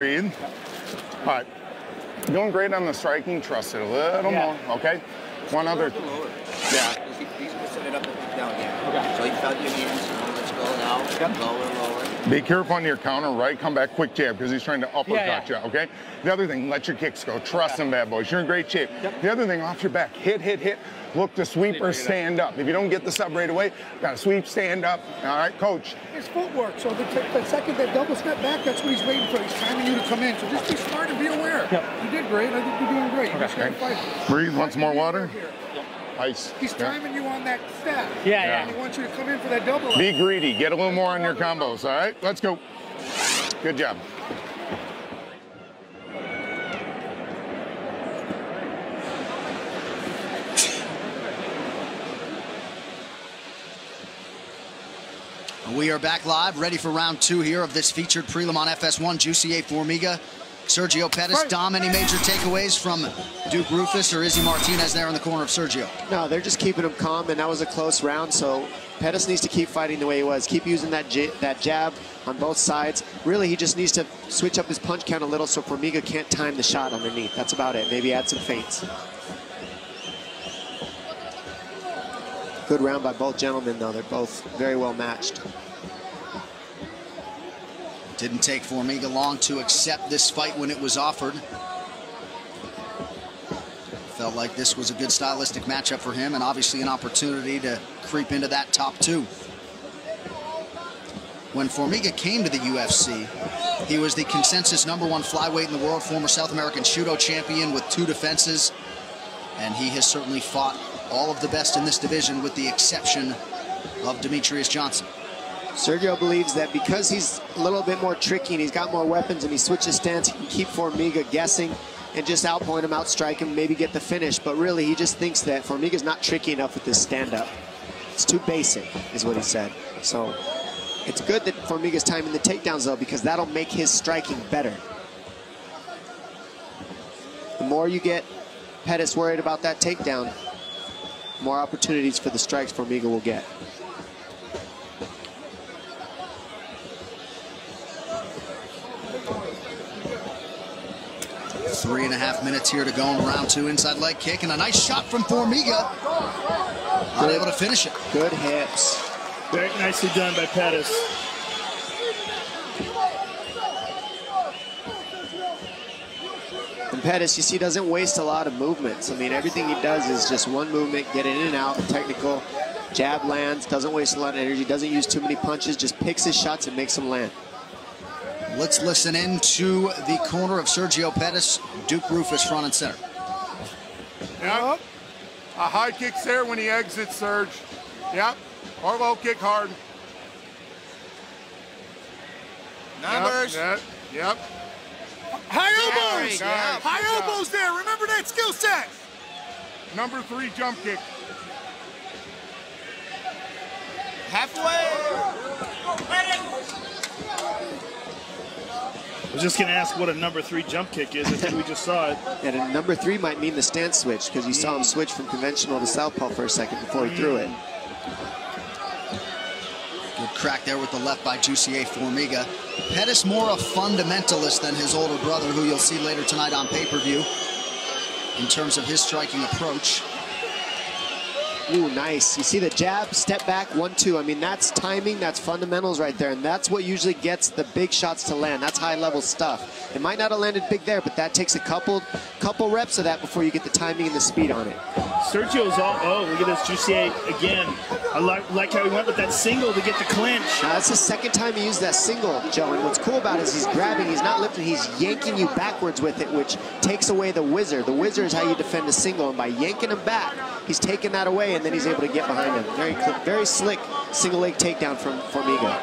Breathe. All right. Doing great on the striking. Trust it a little more. Okay. One other. Yeah. He's going to set it up and down again. Okay. So he felt your hands. Let's go now. Yep. Lower. Be careful on your counter, right? Come back, quick jab, because he's trying to uppercut you, okay? The other thing, let your kicks go. Trust them, bad boys. You're in great shape. Yep. The other thing, off your back. Hit. Look to sweep or stand up. If you don't get the sub right away, got to sweep, stand up. All right, coach. His footwork. So the second that double step back, that's what he's waiting for. He's timing you to come in. So just be smart and be aware. Yep. You did great. I think you're doing great. Okay. Breathe. Want some more water? Ice. He's timing you on that step. Yeah. He wants you to come in for that double. Be greedy. Get a little more on your combos, all right? Let's go. Good job. We are back live, ready for round 2 here of this featured prelim on FS1. Jussier Formiga, Sergio Pettis. Dom, any major takeaways from Duke Rufus or Izzy Martinez there in the corner of Sergio? No, they're just keeping him calm, and that was a close round, so Pettis needs to keep fighting the way he was. Keep using that jab on both sides. Really, he just needs to switch up his punch count a little so Formiga can't time the shot underneath. That's about it. Maybe add some feints. Good round by both gentlemen, though. They're both very well matched. Didn't take Formiga long to accept this fight when it was offered. Felt like this was a good stylistic matchup for him and obviously an opportunity to creep into that top 2. When Formiga came to the UFC, he was the consensus #1 flyweight in the world, former South American Judo champion with 2 defenses, and he has certainly fought all of the best in this division with the exception of Demetrius Johnson. Sergio believes that because he's a little bit more tricky and he's got more weapons and he switches stance, he can keep Formiga guessing and just outpoint him, outstrike him, maybe get the finish. But really, he just thinks that Formiga's not tricky enough with this stand-up. It's too basic, is what he said. So it's good that Formiga's timing the takedowns, though, because that'll make his striking better. The more you get Pettis worried about that takedown, more opportunities for the strikes Formiga will get. Three and a half minutes here to go in round 2. Inside leg kick and a nice shot from Formiga. Unable to finish it. Good hits. Very nicely done by Pettis. And Pettis, you see, doesn't waste a lot of movements. I mean, everything he does is just one movement, get in and out, technical, jab lands, doesn't waste a lot of energy, doesn't use too many punches, just picks his shots and makes them land. Let's listen in to the corner of Sergio Pettis, Duke Rufus front and center. Yep. A high kick's there when he exits, Serge. Yep. Or low kick hard. Numbers. Yep. High elbows. High elbows there. Remember that skill set. Number 3 jump kick. I was just going to ask what a number 3 jump kick is. I think we just saw it. And a number 3 might mean the stance switch, because you saw him switch from conventional to southpaw for a second before he threw it. Good crack there with the left by Jussier Formiga. Pettis more a fundamentalist than his older brother, who you'll see later tonight on pay-per-view in terms of his striking approach. Ooh, nice. You see the jab, step back, 1-2. I mean, that's timing, that's fundamentals right there, and that's what usually gets the big shots to land. That's high-level stuff. It might not have landed big there, but that takes a couple reps of that before you get the timing and the speed on it. Sergio's all, oh, look at this, Jussier again. I like how he went with that single to get the clinch. That's the second time he used that single, Joe, and what's cool about it is he's grabbing, he's not lifting, he's yanking you backwards with it, which takes away the whizzer. The whizzer is how you defend a single, and by yanking him back, he's taking that away, and then he's able to get behind him. Very slick single leg takedown from Formiga.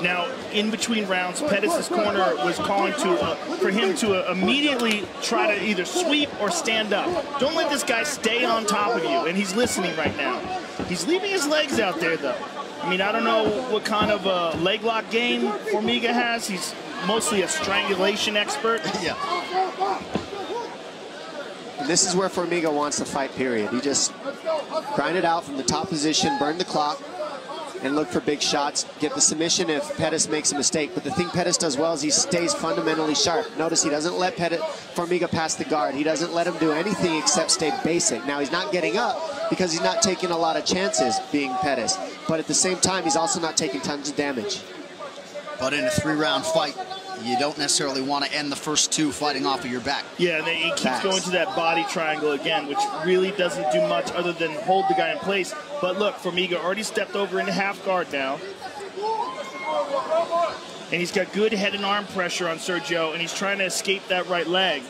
Now, in between rounds, Pettis' corner was calling for him to immediately try to either sweep or stand up. Don't let this guy stay on top of you, and he's listening right now. He's leaving his legs out there, though. I mean, I don't know what kind of a leg lock game Formiga has. He's mostly a strangulation expert. Yeah. And this is where Formiga wants to fight, period. He just grind it out from the top position, burn the clock, and look for big shots, get the submission if Pettis makes a mistake. But the thing Pettis does well is he stays fundamentally sharp. Notice he doesn't let Formiga pass the guard. He doesn't let him do anything except stay basic. Now, he's not getting up because he's not taking a lot of chances being Pettis. But at the same time, he's also not taking tons of damage. But in a 3-round fight, you don't necessarily want to end the first 2 fighting off of your back. Yeah, he keeps going to that body triangle again, which really doesn't do much other than hold the guy in place. But look, Formiga already stepped over into half guard now. And he's got good head and arm pressure on Sergio, and he's trying to escape that right leg.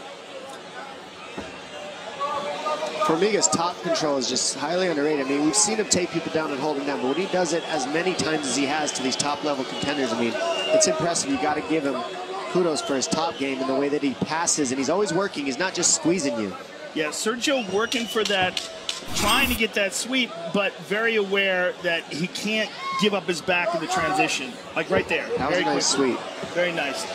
Formiga's top control is just highly underrated. I mean, we've seen him take people down and hold them down, but when he does it as many times as he has to these top-level contenders, I mean, it's impressive. You got to give him kudos for his top game and the way that he passes, and he's always working. He's not just squeezing you. Yeah, Sergio working for that, trying to get that sweep, but very aware that he can't give up his back in the transition. Like right there. That was a nice sweep. Very nice.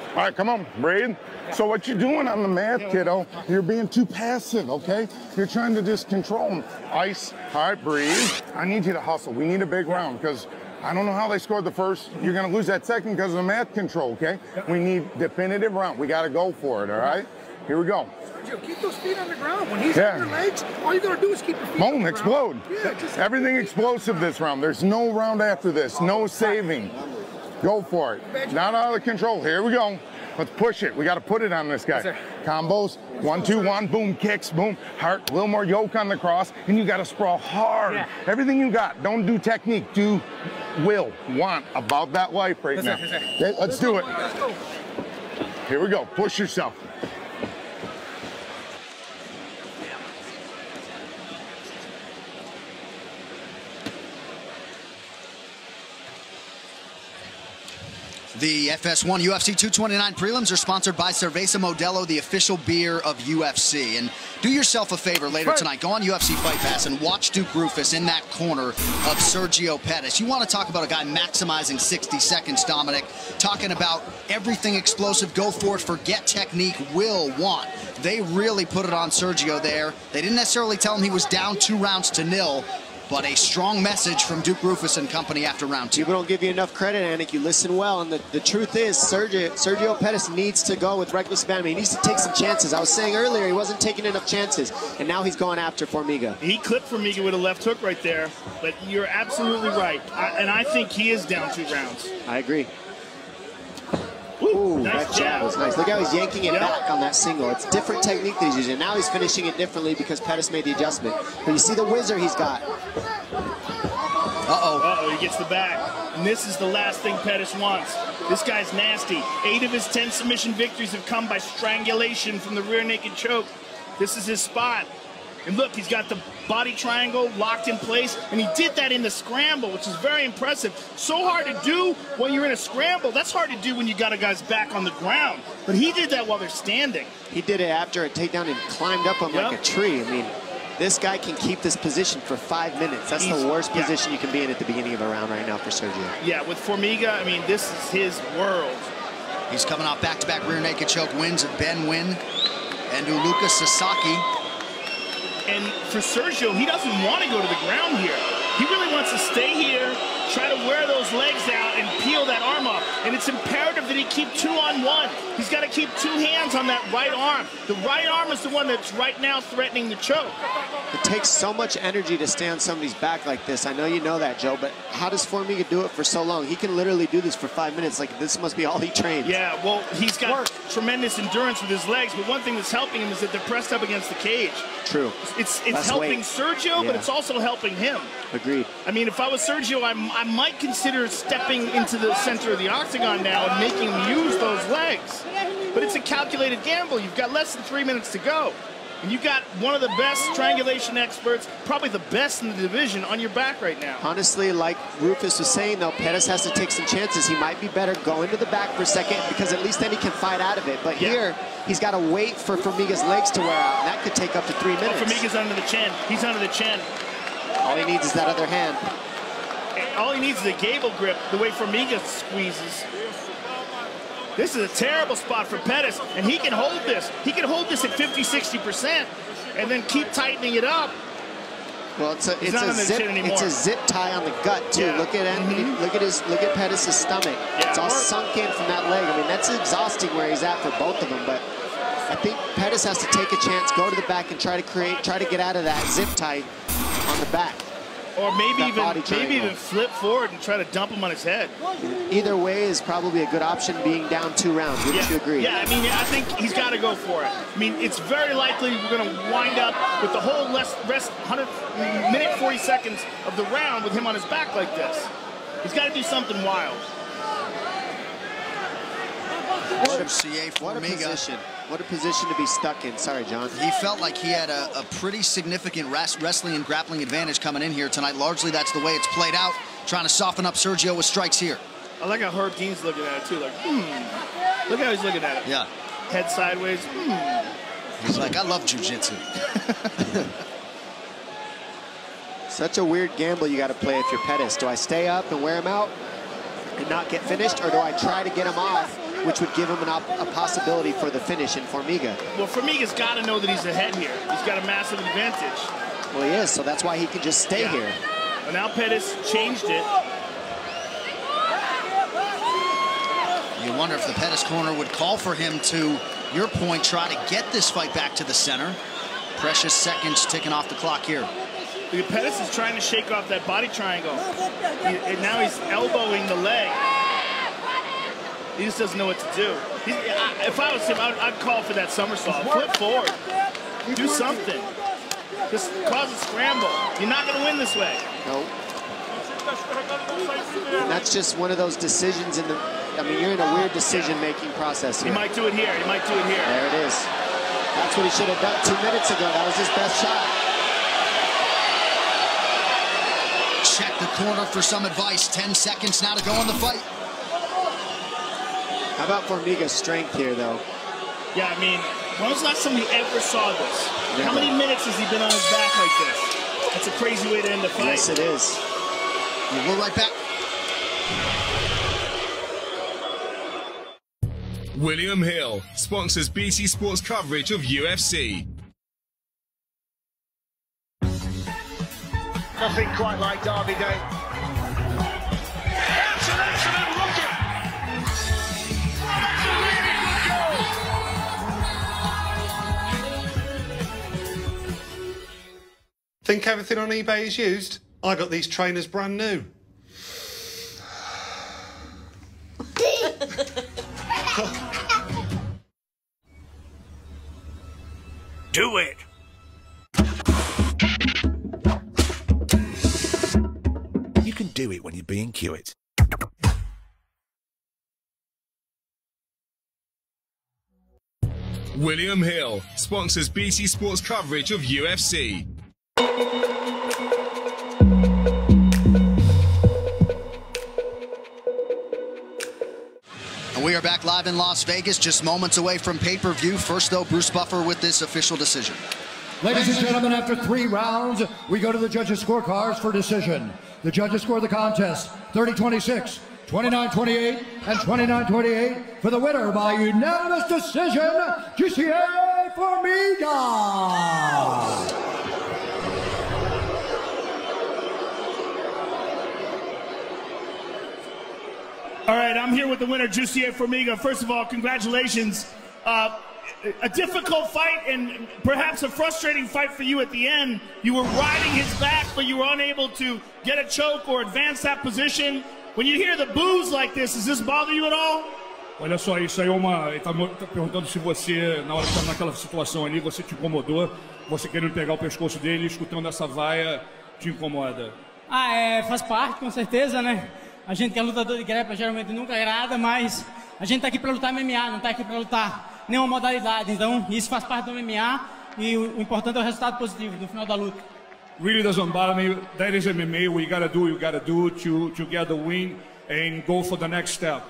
All right, come on, breathe. So what you're doing on the mat, kiddo, you're being too passive, okay? You're trying to just control them. Ice, all right, breathe. I need you to hustle. We need a big round because I don't know how they scored the first. You're going to lose that second because of the mat control, okay? We need definitive round. We got to go for it, all right? Here we go. Sergio, keep those feet on the ground. When he's on your legs, all you got to do is keep your feet on the explode. Yeah, everything explosive this round. There's no round after this. No saving. Go for it. Not out of control. Here we go. Let's push it. We got to put it on this guy. Yes, combos, 1, 2, 1, boom, kicks, boom, heart, a little more yoke on the cross, and you got to sprawl hard. Yeah. Everything you got. Don't do technique. Do will, want, about that life right now. Okay, let's do it. Here we go. Push yourself. The FS1 UFC 229 prelims are sponsored by Cerveza Modelo, the official beer of UFC. And do yourself a favor later tonight. Go on UFC Fight Pass and watch Duke Roufus in that corner of Sergio Pettis. You want to talk about a guy maximizing 60 seconds, Dominic. Talking about everything explosive, go for it, forget technique, will, want. They really put it on Sergio there. They didn't necessarily tell him he was down 2-0, but a strong message from Duke Roufus and company after round 2. People don't give you enough credit, Anik. You listen well, and the truth is Sergio Pettis needs to go with reckless abandon. He needs to take some chances. I was saying earlier he wasn't taking enough chances, and now he's going after Formiga. He clipped Formiga with a left hook right there, but you're absolutely right. And I think he is down 2 rounds. I agree. Ooh, that jab was nice. Look how he's yanking it back on that single. It's different technique that he's using. Now he's finishing it differently because Pettis made the adjustment. But you see the whizzer he's got. Uh-oh, he gets the back. And this is the last thing Pettis wants. This guy's nasty. 8 of his 10 submission victories have come by strangulation from the rear naked choke. This is his spot. And look, he's got the body triangle locked in place, and he did that in the scramble, which is very impressive. So hard to do when you're in a scramble. That's hard to do when you got a guy's back on the ground. But he did that while they're standing. He did it after a takedown and climbed up him like a tree. I mean, this guy can keep this position for 5 minutes. That's the worst position you can be in at the beginning of a round right now for Sergio. Yeah, with Formiga, I mean, this is his world. He's coming off back-to-back rear naked choke wins of Ben Wynn and Lucas Sasaki. And for Sergio, he doesn't want to go to the ground here. He really wants to stay here, try to wear those legs out and peel that arm off. And it's imperative that he keep 2-on-1. He's got to keep 2 hands on that right arm. The right arm is the one that's right now threatening the choke. It takes so much energy to stay on somebody's back like this. I know you know that, Joe, but how does Formiga do it for so long? He can literally do this for 5 minutes. Like, this must be all he trains. Yeah, well, he's got tremendous endurance with his legs, but one thing that's helping him is that they're pressed up against the cage. True. It's helping Sergio, but it's also helping him. Agreed. I mean, if I was Sergio, I might consider stepping into the center of the octagon now and making him use those legs. But it's a calculated gamble. You've got less than 3 minutes to go. And you've got one of the best strangulation experts, probably the best in the division, on your back right now. Honestly, like Roufus was saying, though, Pettis has to take some chances. He might be better going to the back for a second because at least then he can fight out of it. But here, he's got to wait for Formiga's legs to wear out. And that could take up to 3 minutes. Oh, Formiga's under the chin. He's under the chin. All he needs is that other hand. All he needs is a gable grip, the way Formiga squeezes. This is a terrible spot for Pettis, and he can hold this. He can hold this at 50–60% and then keep tightening it up. Well, it's a zip tie on the gut too. Yeah. Look at Anthony. Look at Pettis' stomach. Yeah, it's all sunk in from that leg. I mean, that's exhausting where he's at for both of them. But I think Pettis has to take a chance, go to the back, and try to get out of that zip tie on the back. Or maybe even flip forward and try to dump him on his head. Either way is probably a good option, being down 2 rounds. Wouldn't you agree? Yeah, I mean, I think he's got to go for it. I mean, it's very likely we're going to wind up with the whole rest 100 40 seconds of the round with him on his back like this. He's got to do something wild. What a position to be stuck in. Sorry, John. He felt like he had a pretty significant wrestling and grappling advantage coming in here tonight. Largely, that's the way it's played out, trying to soften up Sergio with strikes here. I like how Herb Dean's looking at it, too. Like, Look how he's looking at it. Yeah. Head sideways. He's like, I love jiu-jitsu. Such a weird gamble you got to play if you're Pettis. Do I stay up and wear him out and not get finished, or do I try to get him off, which would give him a possibility for the finish in Formiga? Well, Formiga's got to know that he's ahead here. He's got a massive advantage. Well, he is, so that's why he can just stay here. Well, now Pettis changed it. You wonder if the Pettis corner would call for him to, your point, try to get this fight back to the center. Precious seconds ticking off the clock here. Pettis is trying to shake off that body triangle. And now he's elbowing the leg. He just doesn't know what to do. If I was him, I'd call for that somersault. Flip forward. Do something. Just cause a scramble. You're not going to win this way. Nope. And that's just one of those decisions in the... I mean, you're in a weird decision-making process here. He might do it here. He might do it here. There it is. That's what he should have done 2 minutes ago. That was his best shot. Check the corner for some advice. 10 seconds now to go in the fight. How about Formiga's strength here, though? Yeah, I mean, when was the last time we ever saw this? Never. How many minutes has he been on his back like this? That's a crazy way to end the fight. Yes, it is. We'll go right back. William Hill sponsors BT Sports coverage of UFC. Nothing quite like Derby Day. That's an excellent rocket! That's a really good goal! Think everything on eBay is used? I got these trainers brand new. Do it! You can do it when you're being Kiewit. William Hill sponsors BT Sports coverage of UFC. And we are back live in Las Vegas, just moments away from pay-per-view. First, though, Bruce Buffer with this official decision. Ladies and gentlemen, after 3 rounds, we go to the judges' scorecards for decision. The judges score the contest 30-26, 29-28, and 29-28 for the winner by unanimous decision, GCA Formiga. All right, I'm here with the winner, Jussier Formiga. First of all, congratulations. A difficult fight and perhaps a frustrating fight for you at the end. You were riding his back, but you were unable to get a choke or advance that position. When you hear the boos like this, does this bother you at all? Olha só, isso aí é uma... Ele tá perguntando se você, na hora que estava naquela situação ali, você te incomodou, você querendo pegar o pescoço dele, escutando essa vaia, te incomoda? Faz parte, com certeza, né? A gente que é lutador de grappling geralmente nunca agrada, mas a gente tá aqui para lutar MMA, não tá aqui para lutar nenhuma modalidade. Então, isso faz parte do MMA e o importante é o resultado positivo no final da luta. Really doesn't bother me. That is MMA. What you gotta do to get the win and go for the next step.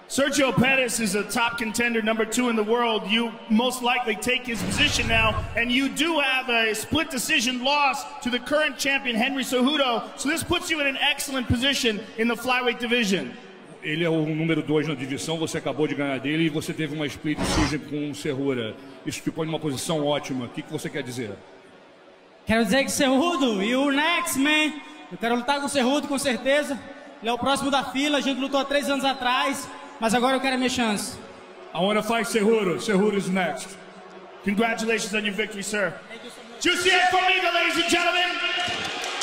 Sergio Pettis is a top contender, #2 in the world. You most likely take his position now, and you do have a split decision loss to the current champion, Henry Cejudo. So this puts you in an excellent position in the flyweight division. ele é o número 2 na divisão, você acabou de ganhar dele e você teve uma split decision com o Cerrura. Isso ficou numa posição ótima. O que você quer dizer? Quero dizer que Cerrudo, you next, man. Eu quero lutar com o Cerrudo, com certeza. Ele é o próximo da fila, a gente lutou há 3 anos atrás, mas agora eu quero a minha chance. I want to fight Cerrudo. Cerrudo is next. Congratulations on your victory, sir. Juicy Formiga, ladies and gentlemen.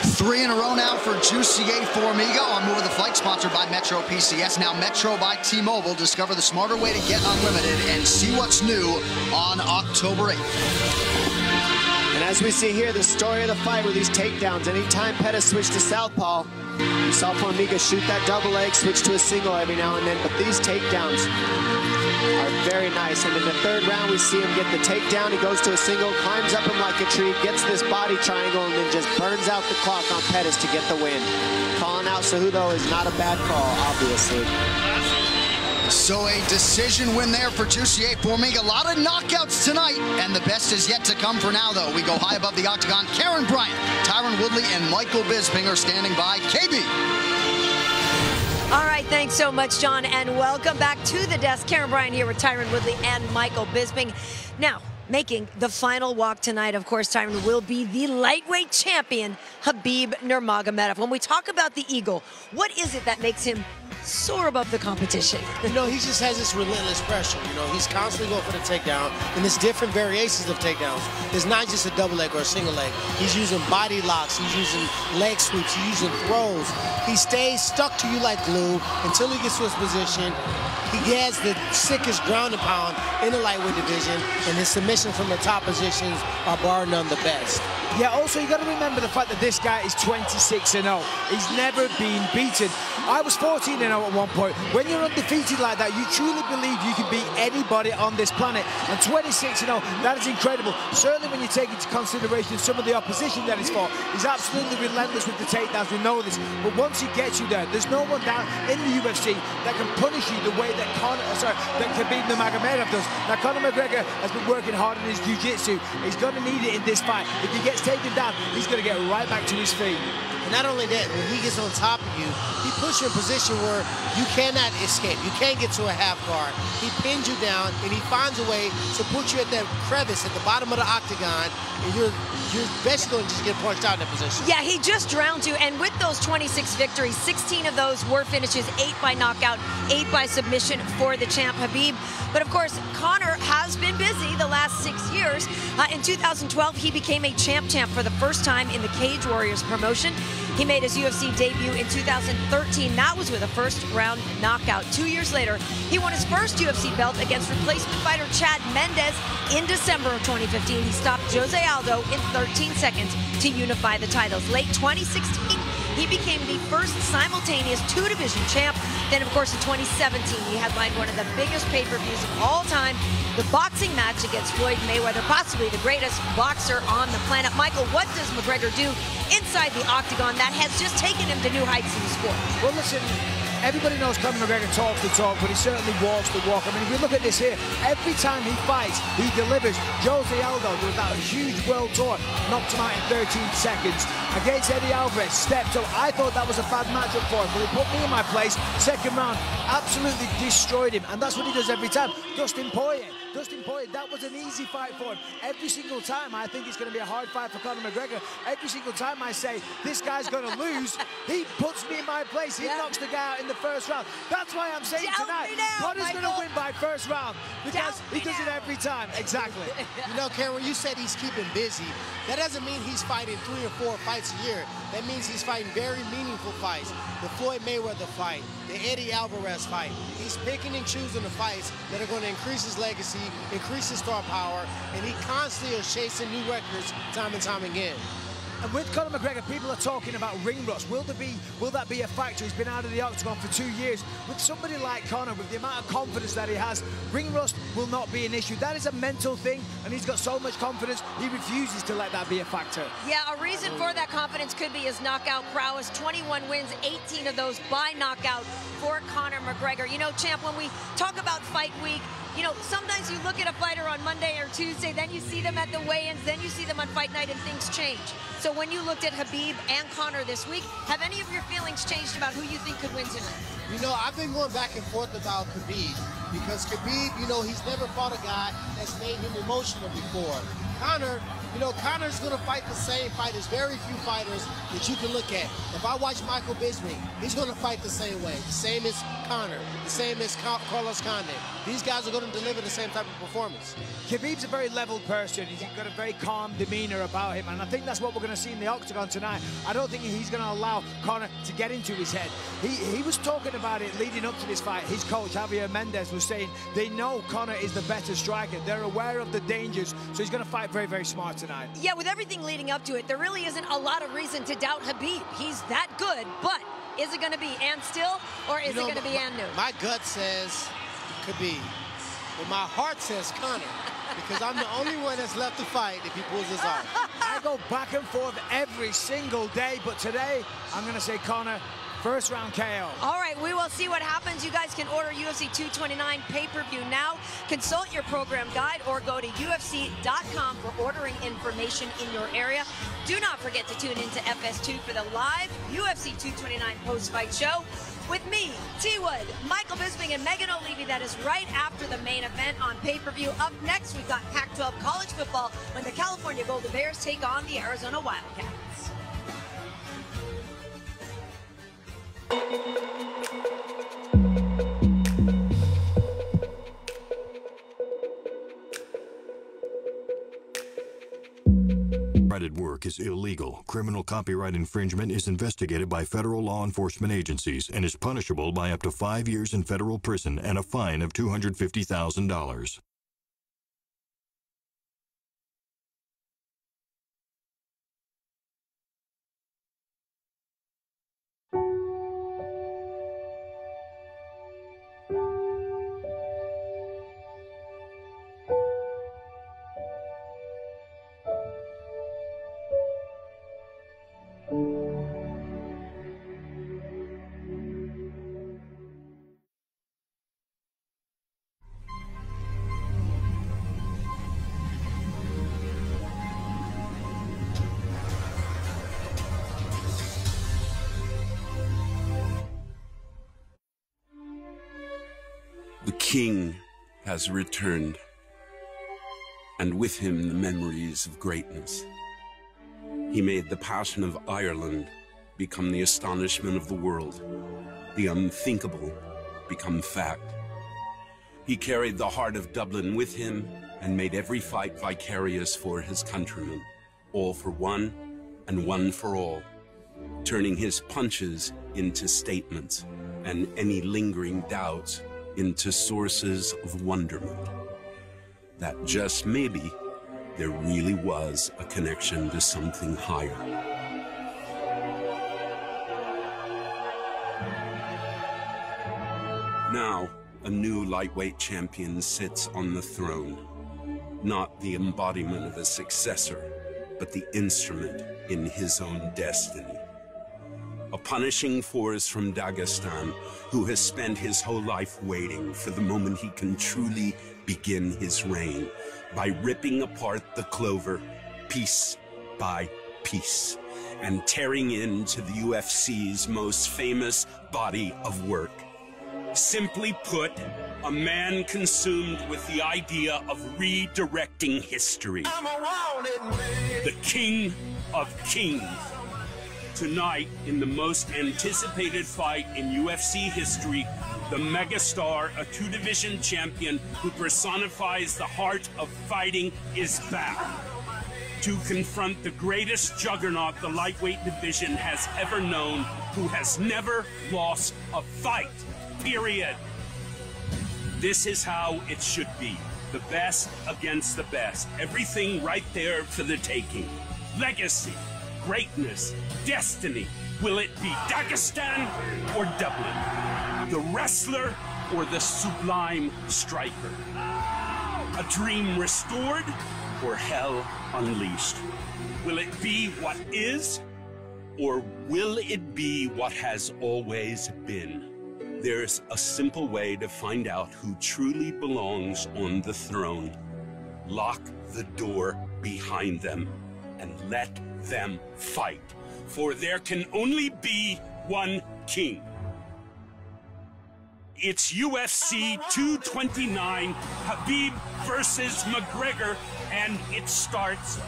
3 in a row now for Juicy Formiga on More of the Fight, sponsored by Metro PCS. Now Metro by T-Mobile. Discover the smarter way to get unlimited and see what's new on October 8th. And as we see here, the story of the fight with these takedowns. Anytime Pettis switched to southpaw, you saw Formiga shoot that double leg, switch to a single every now and then. But these takedowns are very nice. And in the 3rd round, we see him get the takedown. He goes to a single, climbs up him like a tree, gets this body triangle, and then just burns out the clock on Pettis to get the win. Calling out Cejudo is not a bad call, obviously. So a decision win there for Juicy Formiga. A lot of knockouts tonight, and the best is yet to come for now, though. We go high above the octagon. Karen Bryant, Tyron Woodley, and Michael Bisping are standing by. KB. All right, thanks so much, John, and welcome back to the desk. Karen Bryant here with Tyron Woodley and Michael Bisping. Now, making the final walk tonight, of course, Tyron, will be the lightweight champion, Khabib Nurmagomedov. When we talk about the Eagle, what is it that makes him soar above the competition? You know, he just has this relentless pressure. You know, he's constantly going for the takedown, and there's different variations of takedowns. It's not just a double leg or a single leg. He's using body locks, he's using leg sweeps, he's using throws. He stays stuck to you like glue until he gets to his position. He has the sickest ground and pound in the lightweight division, and his submissions from the top positions are bar none the best. Yeah, also you got to remember the fact that this guy is 26-0. He's never been beaten. I was 14-0 at one point. When you're undefeated like that, you truly believe you can beat anybody on this planet. And 26-0, that is incredible. Certainly when you take into consideration some of the opposition that he's fought, he's absolutely relentless with the takedowns. We know this. But once he gets you there, there's no one down in the UFC that can punish you the way that Khabib Nurmagomedov does. Now, Conor McGregor has been working hard in his jiu-jitsu. He's going to need it in this fight. If he gets taken down, he's going to get right back to his feet. And not only that, when he gets on top of you, he puts you in a position where you cannot escape. You can't get to a half guard. He pins you down, and he finds a way to put you at that crevice at the bottom of the octagon, and you're basically going to just get punched out in that position. Yeah, he just drowned you, and with those 26 victories, 16 of those were finishes, 8 by knockout, 8 by submission for the champ Khabib. But of course, Conor has been busy the last 6 years. In 2012, he became a champ for the first time in the Cage Warriors promotion. He made his UFC debut in 2013. That was with a first-round knockout. 2 years later, he won his first UFC belt against replacement fighter Chad Mendes in December of 2015. He stopped Jose Aldo in 13 seconds to unify the titles. Late 2016, he became the first simultaneous 2-division champ. Then, of course, in 2017, he headlined one of the biggest pay-per-views of all time, the boxing match against Floyd Mayweather, possibly the greatest boxer on the planet. Michael, what does McGregor do inside the octagon that has just taken him to new heights in the sport? Well, listen, everybody knows Conor McGregor talks the talk, but he certainly walks the walk. I mean, if we look at this here, every time he fights, he delivers. Jose Aldo, with that huge world tour, knocked him out in 13 seconds. Against Eddie Alvarez, stepped up. I thought that was a bad matchup for him, but he put me in my place. Second round, absolutely destroyed him, and that's what he does every time. Dustin Poirier, that was an easy fight for him. Every single time, I think it's going to be a hard fight for Conor McGregor. Every single time I say, this guy's going to lose, he puts me in my place. He knocks the guy out in the first round. That's why I'm saying tonight, Conor's going to win by first round, because he does it every time. Exactly. You know, Karen, you said he's keeping busy. That doesn't mean he's fighting 3 or 4 fights a year. That means he's fighting very meaningful fights. The Floyd Mayweather fight, the Eddie Alvarez fight. He's picking and choosing the fights that are going to increase his legacy, increase his star power, and he constantly is chasing new records time and time again. And with Conor McGregor, people are talking about ring rust. Will that be a factor? He's been out of the octagon for 2 years. With somebody like Conor, with the amount of confidence that he has, ring rust will not be an issue. That is a mental thing, and he's got so much confidence, he refuses to let that be a factor. Yeah, a reason for that confidence could be his knockout prowess. 21 wins, 18 of those by knockout for Conor McGregor. You know, champ, when we talk about fight week, you know, sometimes you look at a fighter on Monday or Tuesday, then you see them at the weigh-ins, then you see them on fight night, and things change. So when you looked at Khabib and Conor this week, have any of your feelings changed about who you think could win tonight? You know, I've been going back and forth about Khabib because Khabib, you know, he's never fought a guy that's made him emotional before. Conor, you know, Conor's going to fight the same fight. There's very few fighters that you can look at. If I watch Michael Bisping, he's going to fight the same way. The same as Conor, the same as Carlos Condit. These guys are going to deliver the same type of performance. Khabib's a very level person. He's got a very calm demeanor about him, and I think that's what we're going to see in the octagon tonight. I don't think he's going to allow Conor to get into his head. He was talking about it leading up to this fight. His coach, Javier Mendez, was saying they know Conor is the better striker. They're aware of the dangers, so he's going to fight very, very smart tonight. Yeah, with everything leading up to it, there really isn't a lot of reason to doubt Khabib. He's that good, but is it going to be and still, or is it going to be and new? My gut says Khabib, but my heart says Conor, because I'm the only one that's left to fight if he pulls this off. I go back and forth every single day, but today I'm going to say Conor. First round KO. All right, we will see what happens. You guys can order UFC 229 pay-per-view now. Consult your program guide or go to UFC.com for ordering information in your area. Do not forget to tune into FS2 for the live UFC 229 post-fight show with me, T. Wood, Michael Bisping, and Megan O'Leary. That is right after the main event on pay-per-view. Up next, we've got Pac-12 college football when the California Golden Bears take on the Arizona Wildcats. Copyrighted work is illegal. Criminal copyright infringement is investigated by federal law enforcement agencies and is punishable by up to 5 years in federal prison and a fine of $250,000. The king has returned, and with him the memories of greatness. He made the passion of Ireland become the astonishment of the world, the unthinkable become fact. He carried the heart of Dublin with him and made every fight vicarious for his countrymen, all for one and one for all, turning his punches into statements and any lingering doubts into sources of wonderment. That just maybe there really was a connection to something higher. Now, a new lightweight champion sits on the throne. Not the embodiment of a successor, but the instrument in his own destiny. A punishing force from Dagestan who has spent his whole life waiting for the moment he can truly begin his reign by ripping apart the clover piece by piece and tearing into the UFC's most famous body of work. Simply put, a man consumed with the idea of redirecting history. The King of Kings. Tonight, in the most anticipated fight in UFC history, the megastar, a two-division champion who personifies the heart of fighting, is back to confront the greatest juggernaut the lightweight division has ever known, who has never lost a fight, period. This is how it should be. The best against the best. Everything right there for the taking. Legacy. Greatness, destiny. Will it be Dagestan or Dublin? The wrestler or the sublime striker? A dream restored or hell unleashed? Will it be what is or will it be what has always been? There's a simple way to find out who truly belongs on the throne. Lock the door behind them and let them fight, for there can only be one king. It's UFC 229, Khabib versus McGregor, and it starts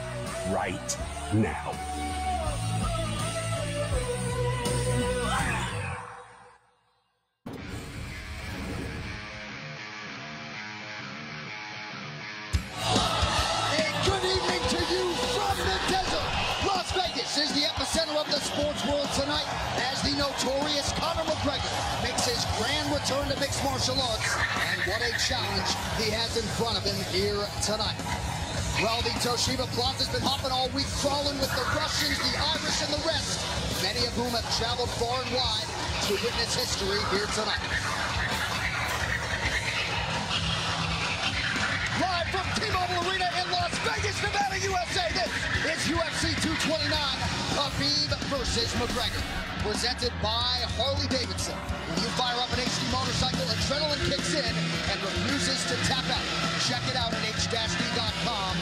right now. Is the epicenter of the sports world tonight as the notorious Conor McGregor makes his grand return to mixed martial arts. And what a challenge he has in front of him here tonight. Well, the Toshiba Plaza's been hopping all week, crawling with the Russians, the Irish, and the rest, many of whom have traveled far and wide to witness history here tonight. Live from T-Mobile Arena in Las Vegas, Nevada, USA, this is UFC 229, Khabib versus McGregor, presented by Harley-Davidson. When you fire up an HD motorcycle, adrenaline kicks in and refuses to tap out. Check it out at h-d.com.